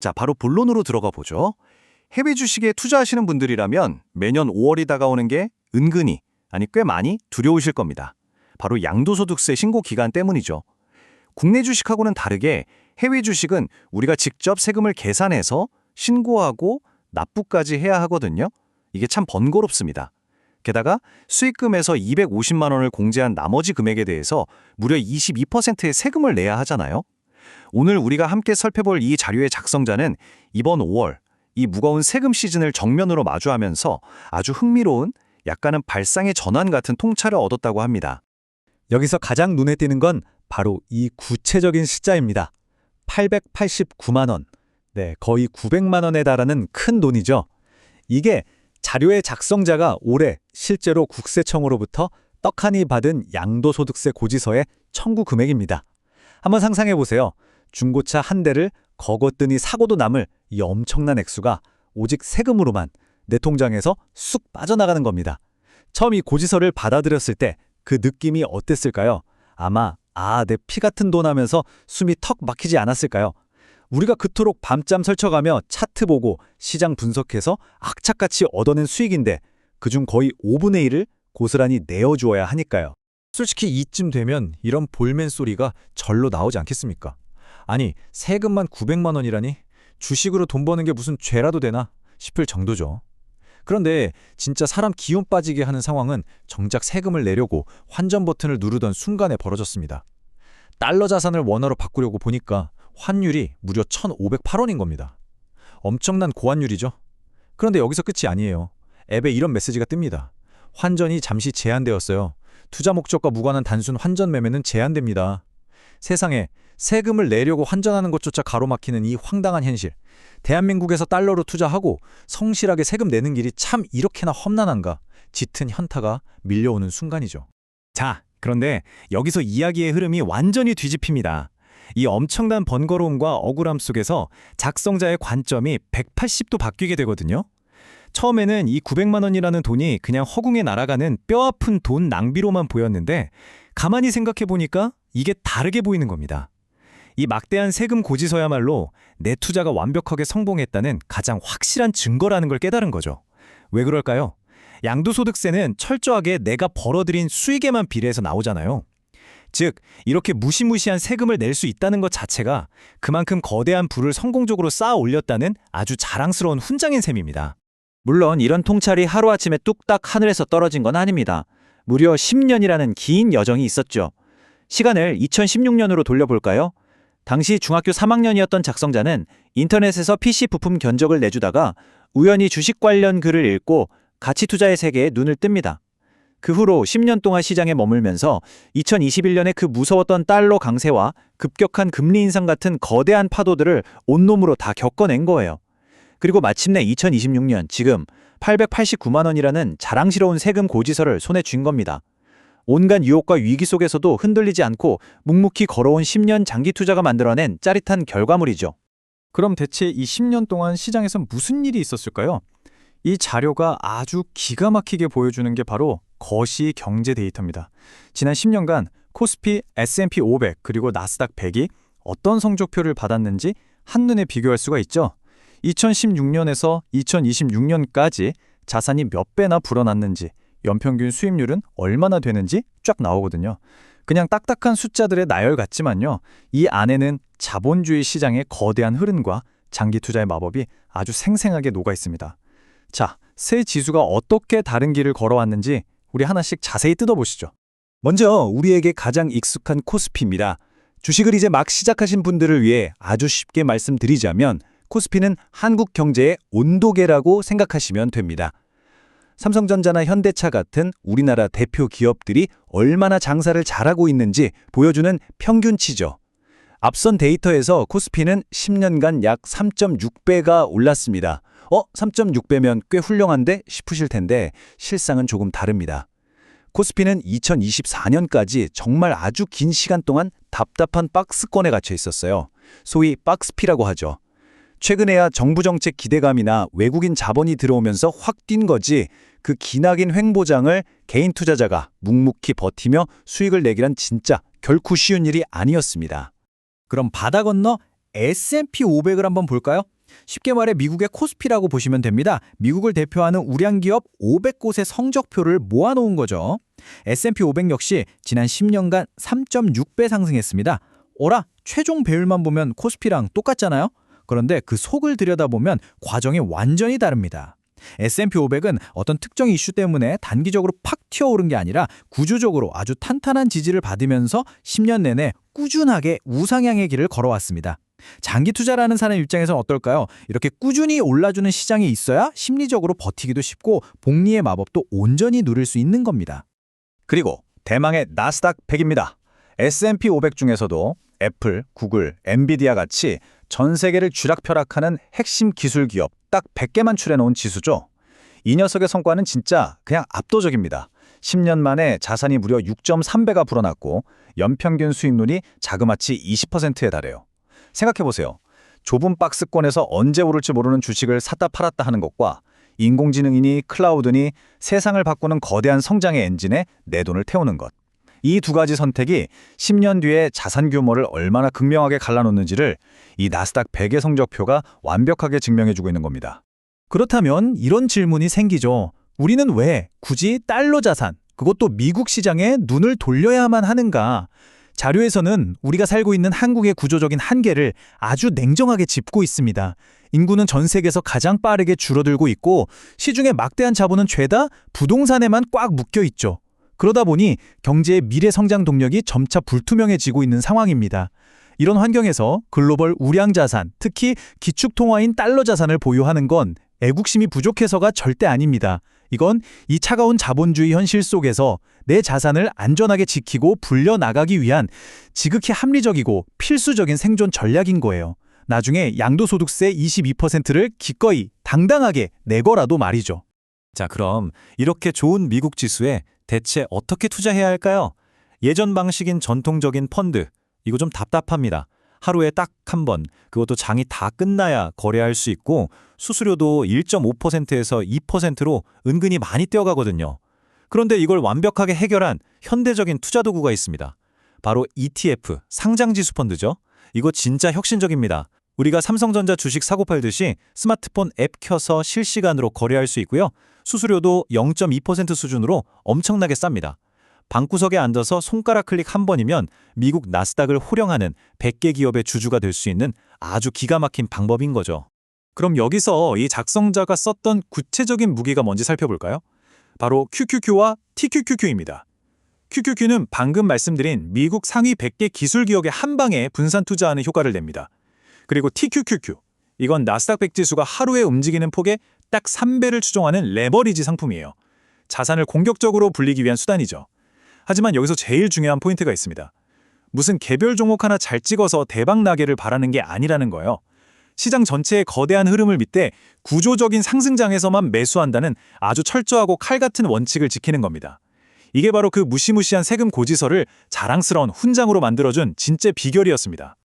자, 바로 본론으로 들어가 보죠. 해외 주식에 투자하시는 분들이라면 매년 5월이 다가오는 게 은근히, 아니 꽤 많이 두려우실 겁니다. 바로 양도소득세 신고 기간 때문이죠. 국내 주식하고는 다르게 해외 주식은 우리가 직접 세금을 계산해서 신고하고 납부까지 해야 하거든요. 이게 참 번거롭습니다. 게다가 수익금에서 250만 원을 공제한 나머지 금액에 대해서 무려 22%의 세금을 내야 하잖아요. 오늘 우리가 함께 살펴볼 이 자료의 작성자는 이번 5월 이 무거운 세금 시즌을 정면으로 마주하면서 아주 흥미로운 약간은 발상의 전환 같은 통찰을 얻었다고 합니다. 여기서 가장 눈에 띄는 건 바로 이 구체적인 숫자입니다. 889만 원. 네, 거의 900만 원에 달하는 큰 돈이죠. 이게 자료의 작성자가 올해 실제로 국세청으로부터 떡하니 받은 양도소득세 고지서의 청구 금액입니다. 한번 상상해 보세요. 중고차 한 대를 거거뜨니 사고도 남을 이 엄청난 액수가 오직 세금으로만 내 통장에서 쑥 빠져나가는 겁니다. 처음 이 고지서를 받아들였을 때 그 느낌이 어땠을까요? 아마 내 피 같은 돈 하면서 숨이 턱 막히지 않았을까요? 우리가 그토록 밤잠 설쳐가며 차트 보고 시장 분석해서 악착같이 얻어낸 수익인데 그중 거의 5분의 1을 고스란히 내어주어야 하니까요. 솔직히 이쯤 되면 이런 볼멘 소리가 절로 나오지 않겠습니까? 아니, 세금만 900만 원이라니? 주식으로 돈 버는 게 무슨 죄라도 되나 싶을 정도죠. 그런데 진짜 사람 기운 빠지게 하는 상황은 정작 세금을 내려고 환전 버튼을 누르던 순간에 벌어졌습니다. 달러 자산을 원화로 바꾸려고 보니까 환율이 무려 1,508원인 겁니다. 엄청난 고환율이죠. 그런데 여기서 끝이 아니에요. 앱에 이런 메시지가 뜹니다. 환전이 잠시 제한되었어요. 투자 목적과 무관한 단순 환전 매매는 제한됩니다. 세상에 세금을 내려고 환전하는 것조차 가로막히는 이 황당한 현실. 대한민국에서 달러로 투자하고 성실하게 세금 내는 길이 참 이렇게나 험난한가 짙은 현타가 밀려오는 순간이죠. 자, 그런데 여기서 이야기의 흐름이 완전히 뒤집힙니다. 이 엄청난 번거로움과 억울함 속에서 작성자의 관점이 180도 바뀌게 되거든요. 처음에는 이 900만 원이라는 돈이 그냥 허공에 날아가는 뼈아픈 돈 낭비로만 보였는데 가만히 생각해보니까 이게 다르게 보이는 겁니다. 이 막대한 세금 고지서야말로 내 투자가 완벽하게 성공했다는 가장 확실한 증거라는 걸 깨달은 거죠. 왜 그럴까요? 양도소득세는 철저하게 내가 벌어들인 수익에만 비례해서 나오잖아요. 즉, 이렇게 무시무시한 세금을 낼 수 있다는 것 자체가 그만큼 거대한 부를 성공적으로 쌓아 올렸다는 아주 자랑스러운 훈장인 셈입니다. 물론 이런 통찰이 하루아침에 뚝딱 하늘에서 떨어진 건 아닙니다. 무려 10년이라는 긴 여정이 있었죠. 시간을 2016년으로 돌려볼까요? 당시 중학교 3학년이었던 작성자는 인터넷에서 PC 부품 견적을 내주다가 우연히 주식 관련 글을 읽고 가치 투자의 세계에 눈을 뜹니다. 그 후로 10년 동안 시장에 머물면서 2021년에 그 무서웠던 달러 강세와 급격한 금리 인상 같은 거대한 파도들을 온몸으로 다 겪어낸 거예요. 그리고 마침내 2026년 지금 889만 원이라는 자랑스러운 세금 고지서를 손에 쥔 겁니다. 온갖 유혹과 위기 속에서도 흔들리지 않고 묵묵히 걸어온 10년 장기 투자가 만들어낸 짜릿한 결과물이죠. 그럼 대체 이 10년 동안 시장에서 무슨 일이 있었을까요? 이 자료가 아주 기가 막히게 보여주는 게 바로 거시 경제 데이터입니다. 지난 10년간 코스피, S&P 500 그리고 나스닥 100이 어떤 성적표를 받았는지 한눈에 비교할 수가 있죠. 2016년에서 2026년까지 자산이 몇 배나 불어났는지, 연평균 수익률은 얼마나 되는지 쫙 나오거든요. 그냥 딱딱한 숫자들의 나열 같지만요. 이 안에는 자본주의 시장의 거대한 흐름과 장기 투자의 마법이 아주 생생하게 녹아 있습니다. 자, 세 지수가 어떻게 다른 길을 걸어왔는지 우리 하나씩 자세히 뜯어보시죠. 먼저 우리에게 가장 익숙한 코스피입니다. 주식을 이제 막 시작하신 분들을 위해 아주 쉽게 말씀드리자면 코스피는 한국 경제의 온도계라고 생각하시면 됩니다. 삼성전자나 현대차 같은 우리나라 대표 기업들이 얼마나 장사를 잘하고 있는지 보여주는 평균치죠. 앞선 데이터에서 코스피는 10년간 약 3.6배가 올랐습니다. 3.6배면 꽤 훌륭한데 싶으실 텐데 실상은 조금 다릅니다. 코스피는 2024년까지 정말 아주 긴 시간 동안 답답한 박스권에 갇혀 있었어요. 소위 박스피라고 하죠. 최근에야 정부 정책 기대감이나 외국인 자본이 들어오면서 확 뛴 거지 그 기나긴 횡보장을 개인 투자자가 묵묵히 버티며 수익을 내기란 진짜 결코 쉬운 일이 아니었습니다. 그럼 바다 건너 S&P 500을 한번 볼까요? 쉽게 말해 미국의 코스피라고 보시면 됩니다. 미국을 대표하는 우량 기업 500곳의 성적표를 모아놓은 거죠. S&P 500 역시 지난 10년간 3.6배 상승했습니다. 어라, 최종 배율만 보면 코스피랑 똑같잖아요? 그런데 그 속을 들여다보면 과정이 완전히 다릅니다. S&P 500은 어떤 특정 이슈 때문에 단기적으로 팍 튀어오른 게 아니라 구조적으로 아주 탄탄한 지지를 받으면서 10년 내내 꾸준하게 우상향의 길을 걸어왔습니다. 장기 투자라는 사람 입장에서는 어떨까요? 이렇게 꾸준히 올라주는 시장이 있어야 심리적으로 버티기도 쉽고 복리의 마법도 온전히 누릴 수 있는 겁니다. 그리고 대망의 나스닥 100입니다. S&P 500 중에서도 애플, 구글, 엔비디아 같이 전 세계를 쥐락펴락하는 핵심 기술 기업 딱 100개만 추려놓은 지수죠. 이 녀석의 성과는 진짜 그냥 압도적입니다. 10년 만에 자산이 무려 6.3배가 불어났고 연평균 수익률이 자그마치 20%에 달해요. 생각해보세요. 좁은 박스권에서 언제 오를지 모르는 주식을 샀다 팔았다 하는 것과 인공지능이니 클라우드니 세상을 바꾸는 거대한 성장의 엔진에 내 돈을 태우는 것. 이 두 가지 선택이 10년 뒤에 자산 규모를 얼마나 극명하게 갈라놓는지를 이 나스닥 100의 성적표가 완벽하게 증명해주고 있는 겁니다. 그렇다면 이런 질문이 생기죠. 우리는 왜 굳이 달러 자산, 그것도 미국 시장에 눈을 돌려야만 하는가? 자료에서는 우리가 살고 있는 한국의 구조적인 한계를 아주 냉정하게 짚고 있습니다. 인구는 전 세계에서 가장 빠르게 줄어들고 있고 시중에 막대한 자본은 죄다 부동산에만 꽉 묶여 있죠. 그러다 보니 경제의 미래 성장 동력이 점차 불투명해지고 있는 상황입니다. 이런 환경에서 글로벌 우량 자산, 특히 기축통화인 달러 자산을 보유하는 건 애국심이 부족해서가 절대 아닙니다. 이건 이 차가운 자본주의 현실 속에서 내 자산을 안전하게 지키고 불려나가기 위한 지극히 합리적이고 필수적인 생존 전략인 거예요. 나중에 양도소득세 22%를 기꺼이 당당하게 내거라도 말이죠. 자, 그럼 이렇게 좋은 미국 지수에 대체 어떻게 투자해야 할까요? 예전 방식인 전통적인 펀드, 이거 좀 답답합니다. 하루에 딱 한 번, 그것도 장이 다 끝나야 거래할 수 있고 수수료도 1.5%에서 2%로 은근히 많이 뛰어가거든요. 그런데 이걸 완벽하게 해결한 현대적인 투자 도구가 있습니다. 바로 ETF, 상장지수 펀드죠. 이거 진짜 혁신적입니다. 우리가 삼성전자 주식 사고 팔듯이 스마트폰 앱 켜서 실시간으로 거래할 수 있고요. 수수료도 0.2% 수준으로 엄청나게 쌉니다. 방구석에 앉아서 손가락 클릭 한 번이면 미국 나스닥을 호령하는 100개 기업의 주주가 될 수 있는 아주 기가 막힌 방법인 거죠. 그럼 여기서 이 작성자가 썼던 구체적인 무기가 뭔지 살펴볼까요? 바로 QQQ와 TQQQ입니다. QQQ는 방금 말씀드린 미국 상위 100개 기술 기업의 한 방에 분산 투자하는 효과를 냅니다. 그리고 TQQQ, 이건 나스닥 100 지수가 하루에 움직이는 폭의 딱 3배를 추종하는 레버리지 상품이에요. 자산을 공격적으로 불리기 위한 수단이죠. 하지만 여기서 제일 중요한 포인트가 있습니다. 무슨 개별 종목 하나 잘 찍어서 대박 나게를 바라는 게 아니라는 거예요. 시장 전체의 거대한 흐름을 믿되 구조적인 상승장에서만 매수한다는 아주 철저하고 칼 같은 원칙을 지키는 겁니다. 이게 바로 그 무시무시한 세금 고지서를 자랑스러운 훈장으로 만들어준 진짜 비결이었습니다.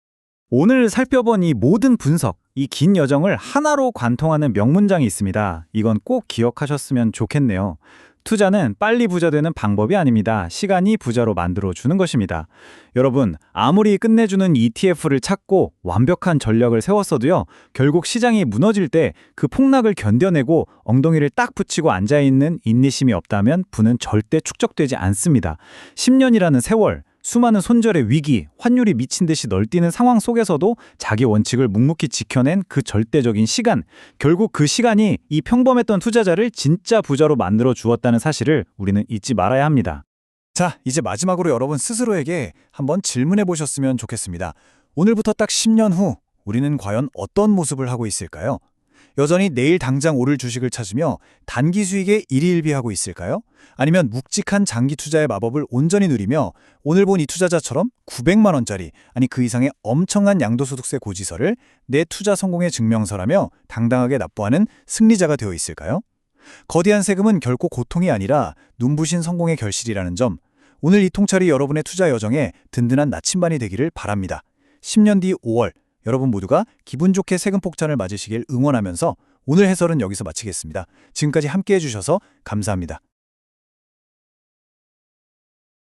오늘 살펴본 이 모든 분석, 이 긴 여정을 하나로 관통하는 명문장이 있습니다. 이건 꼭 기억하셨으면 좋겠네요. 투자는 빨리 부자 되는 방법이 아닙니다. 시간이 부자로 만들어주는 것입니다. 여러분, 아무리 끝내주는 ETF를 찾고 완벽한 전략을 세웠어도요, 결국 시장이 무너질 때 그 폭락을 견뎌내고 엉덩이를 딱 붙이고 앉아있는 인내심이 없다면 부는 절대 축적되지 않습니다. 10년이라는 세월, 수많은 손절의 위기, 환율이 미친 듯이 널뛰는 상황 속에서도 자기 원칙을 묵묵히 지켜낸 그 절대적인 시간, 결국 그 시간이 이 평범했던 투자자를 진짜 부자로 만들어 주었다는 사실을 우리는 잊지 말아야 합니다. 자, 이제 마지막으로 여러분 스스로에게 한번 질문해 보셨으면 좋겠습니다. 오늘부터 딱 10년 후 우리는 과연 어떤 모습을 하고 있을까요? 여전히 내일 당장 오를 주식을 찾으며 단기 수익에 일희일비하고 있을까요? 아니면 묵직한 장기 투자의 마법을 온전히 누리며 오늘 본 이 투자자처럼 900만 원짜리, 아니 그 이상의 엄청난 양도소득세 고지서를 내 투자 성공의 증명서라며 당당하게 납부하는 승리자가 되어 있을까요? 거대한 세금은 결코 고통이 아니라 눈부신 성공의 결실이라는 점, 오늘 이 통찰이 여러분의 투자 여정에 든든한 나침반이 되기를 바랍니다. 10년 뒤 5월, 여러분 모두가 기분 좋게 세금 폭탄을 맞으시길 응원하면서 오늘 해설은 여기서 마치겠습니다. 지금까지 함께해 주셔서 감사합니다.